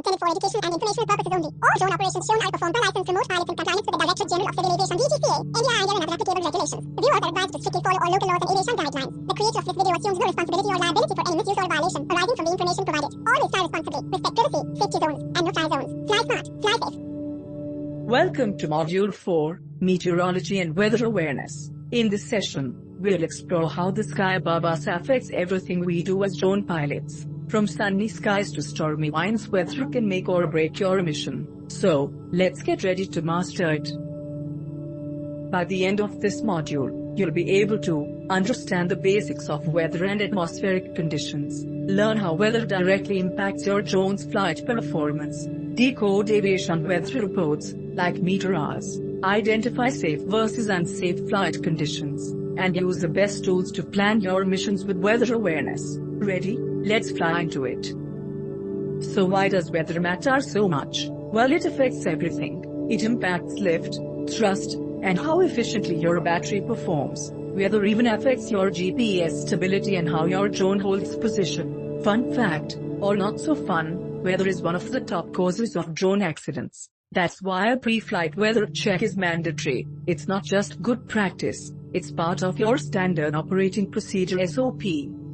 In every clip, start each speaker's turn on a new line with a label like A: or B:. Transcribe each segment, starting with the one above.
A: intended for educational and informational purposes only. All drone operations shown are performed by licensed remote pilots in compliance with the Directorate General of Civil Aviation (DGCA), India, and other applicable regulations. The viewers are advised to strictly follow all local laws and aviation guidelines. The creator of this video assumes no responsibility or liability for any misuse or violation arising from the information provided. Always fly responsibly, respect privacy, safety zones, and no-fly zones. Fly smart, fly safe.
B: Welcome to Module 4, Meteorology and Weather Awareness. In this session, we'll explore how the sky above us affects everything we do as drone pilots. From sunny skies to stormy winds, weather can make or break your mission. So, let's get ready to master it. By the end of this module, you'll be able to understand the basics of weather and atmospheric conditions, learn how weather directly impacts your drone's flight performance, decode aviation weather reports, like METARs, identify safe versus unsafe flight conditions, and use the best tools to plan your missions with weather awareness. Ready? Let's fly into it. So why does weather matter so much? Well, it affects everything. It impacts lift, thrust, and how efficiently your battery performs. Weather even affects your GPS stability and how your drone holds position. Fun fact, or not so fun, weather is one of the top causes of drone accidents. That's why a pre-flight weather check is mandatory. It's not just good practice, it's part of your standard operating procedure (SOP).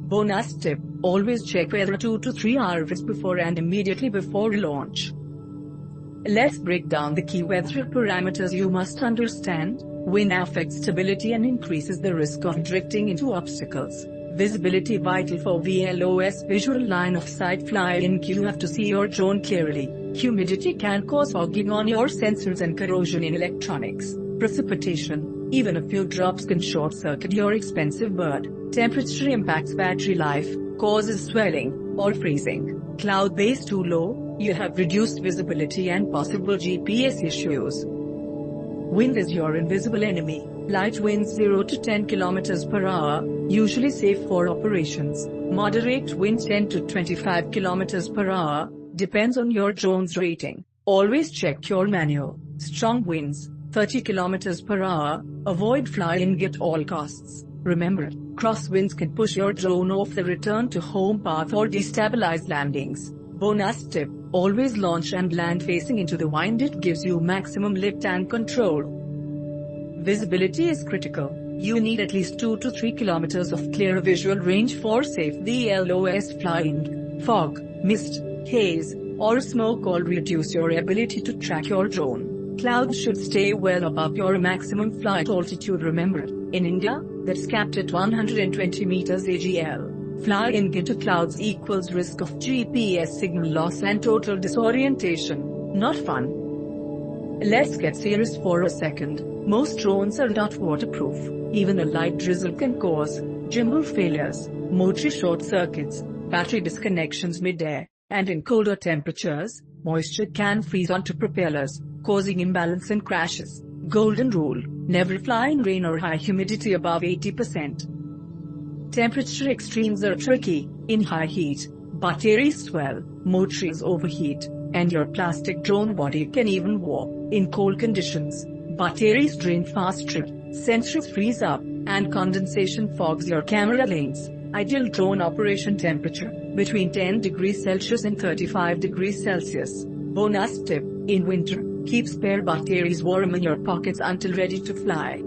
B: Bonus tip, always check weather 2 to 3 hours before and immediately before launch. Let's break down the key weather parameters you must understand. Wind affects stability and increases the risk of drifting into obstacles. Visibility vital for VLOS, visual line of sight. Flying, you have to see your drone clearly. Humidity can cause fogging on your sensors and corrosion in electronics. Precipitation, even a few drops can short-circuit your expensive bird. Temperature impacts battery life, causes swelling, or freezing. Cloud base too low, you have reduced visibility and possible GPS issues. Wind is your invisible enemy. Light winds 0 to 10 km per hour, usually safe for operations. Moderate winds 10 to 25 km per hour, depends on your drone's rating. Always check your manual. Strong winds, 30 km per hour, avoid flying at all costs. Remember, crosswinds can push your drone off the return to home path or destabilize landings. Bonus tip, always launch and land facing into the wind. It gives you maximum lift and control. Visibility is critical. You need at least 2 to 3 km of clear visual range for safe VLOS flying. Fog, mist, haze, or smoke all reduce your ability to track your drone. Clouds should stay well above your maximum flight altitude. Remember, in India, that's capped at 120 meters AGL. Flying into clouds equals risk of GPS signal loss and total disorientation. Not fun. Let's get serious for a second. Most drones are not waterproof. Even a light drizzle can cause gimbal failures, motor short circuits, battery disconnections mid-air, and in colder temperatures, moisture can freeze onto propellers, causing imbalance and crashes. Golden rule, never fly in rain or high humidity above 80%. Temperature extremes are tricky. In high heat, batteries swell, motors overheat, and your plastic drone body can even warp. In cold conditions, batteries drain faster, sensors freeze up, and condensation fogs your camera lens. Ideal drone operation temperature, between 10 degrees Celsius and 35 degrees Celsius. Bonus tip, in winter, keep spare batteries warm in your pockets until ready to fly.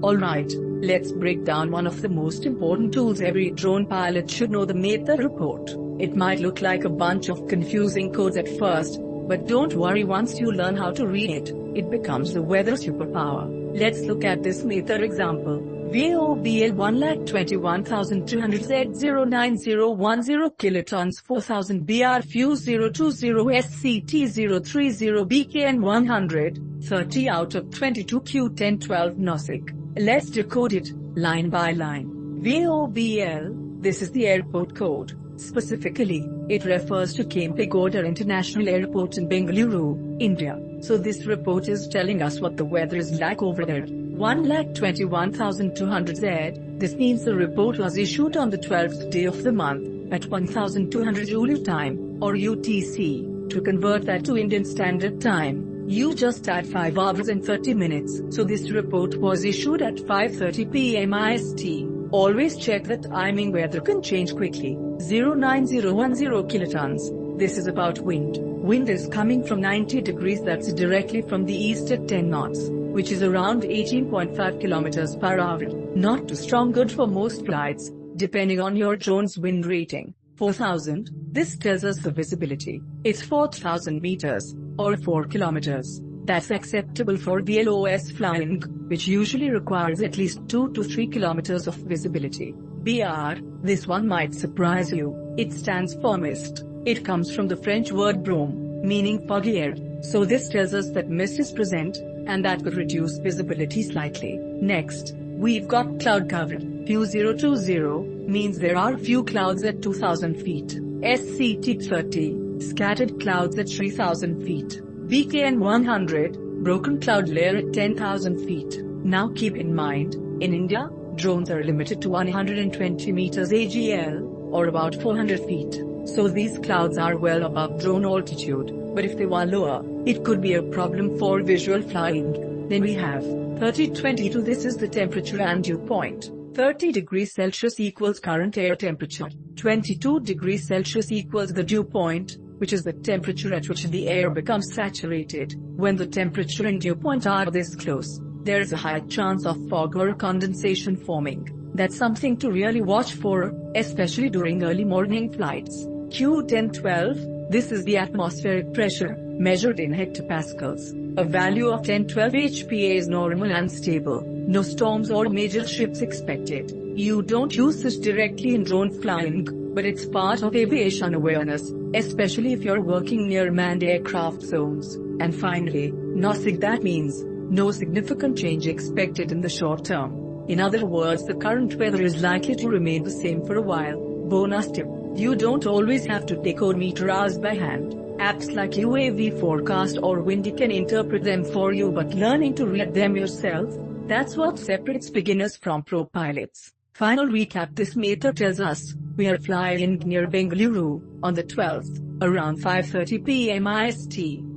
B: Alright, let's break down one of the most important tools every drone pilot should know, the METAR report. It might look like a bunch of confusing codes at first, but don't worry, once you learn how to read it, it becomes the weather superpower. Let's look at this METAR example. VOBL 1,21,200 Z09010 kilotons 4000 BRFU 020 SCT 030 BKN 100, 30 out of 22 Q1012 NOSIC. Let's decode it, line by line. VOBL, this is the airport code. Specifically, it refers to Kempegowda International Airport in Bengaluru, India. So this report is telling us what the weather is like over there. 1,21,200 Z, this means the report was issued on the 12th day of the month, at 1,200 ULU time, or UTC. To convert that to Indian Standard Time, you just add 5 hours and 30 minutes. So this report was issued at 5:30 PM IST. Always check the timing, weather can change quickly. 09010 kilotons, This is about wind. Wind is coming from 90 degrees, that's directly from the east at 10 knots, which is around 18.5 kilometers per hour. Not too strong, good for most flights, depending on your drone's wind rating. 4,000, this tells us the visibility. It's 4,000 meters, or 4 kilometers. That's acceptable for VLOS flying, which usually requires at least 2 to 3 kilometers of visibility. BR, this one might surprise you. It stands for mist. It comes from the French word brume, meaning foggy air. So this tells us that mist is present, and that could reduce visibility slightly. Next, we've got cloud cover. Few 020 means there are few clouds at 2,000 feet. SCT 30, scattered clouds at 3,000 feet. BKN 100, broken cloud layer at 10,000 feet. Now keep in mind, in India, drones are limited to 120 meters AGL, or about 400 feet. So these clouds are well above drone altitude, but if they were lower, it could be a problem for visual flying. Then we have 30-22, this is the temperature and dew point. 30 degrees Celsius equals current air temperature. 22 degrees Celsius equals the dew point, which is the temperature at which the air becomes saturated. When the temperature and dew point are this close, there is a high chance of fog or condensation forming. That's something to really watch for, especially during early morning flights. Q1012, this is the atmospheric pressure, measured in hectopascals. A value of 1012 HPA is normal and stable. No storms or major shifts expected. You don't use this directly in drone flying, but it's part of aviation awareness, especially if you're working near manned aircraft zones. And finally, NOSIG, that means no significant change expected in the short term. In other words, the current weather is likely to remain the same for a while. Bonus tip: you don't always have to decode METARs by hand. Apps like UAV Forecast or Windy can interpret them for you, but learning to read them yourself, that's what separates beginners from pro pilots. Final recap: this METAR tells us we are flying near Bengaluru on the 12th, around 5:30 p.m. IST.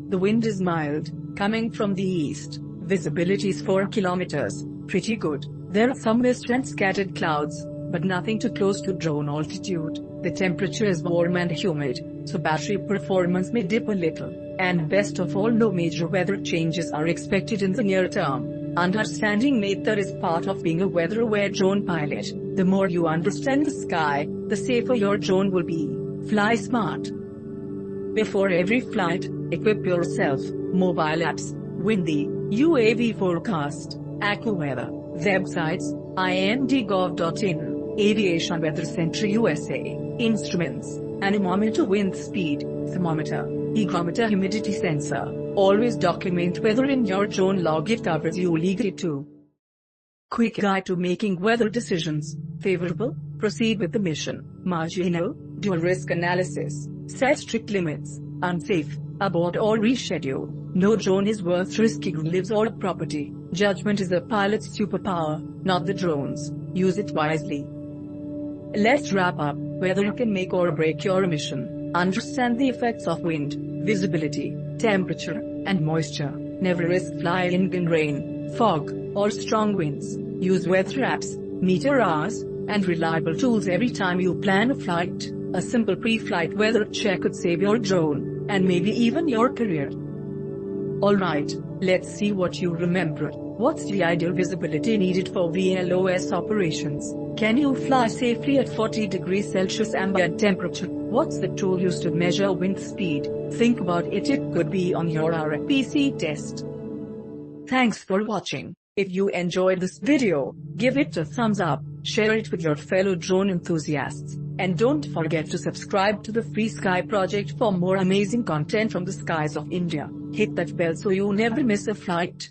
B: The wind is mild, coming from the east. Visibility is 4 kilometers, pretty good. There are some mist and scattered clouds, but nothing too close to drone altitude. The temperature is warm and humid, so battery performance may dip a little. And best of all, no major weather changes are expected in the near term. Understanding METAR is part of being a weather-aware drone pilot. The more you understand the sky, the safer your drone will be. Fly smart. Before every flight, equip yourself. Mobile apps, Windy, UAV Forecast, AccuWeather, websites, ind.gov.in, Aviation Weather Center USA, instruments, anemometer, wind speed, thermometer, hygrometer, humidity sensor. Always document weather in your drone log, it covers you legally too. Quick guide to making weather decisions. Favorable, proceed with the mission. Marginal, do a risk analysis. Set strict limits. Unsafe, abort or reschedule. No drone is worth risking lives or property. Judgment is the pilot's superpower, not the drone's. Use it wisely. Let's wrap up. Weather can make or break your mission. Understand the effects of wind, visibility, temperature, and moisture. Never risk flying in rain, fog, or strong winds. Use weather apps, METARs, and reliable tools every time you plan a flight. A simple pre-flight weather check could save your drone, and maybe even your career. Alright, let's see what you remember. What's the ideal visibility needed for VLOS operations? Can you fly safely at 40 degrees Celsius ambient temperature? What's the tool used to measure wind speed? Think about it, it could be on your RFPC test. Thanks for watching. If you enjoyed this video, give it a thumbs up, share it with your fellow drone enthusiasts, and don't forget to subscribe to the FreeSky project for more amazing content from the skies of India. Hit that bell so you never miss a flight.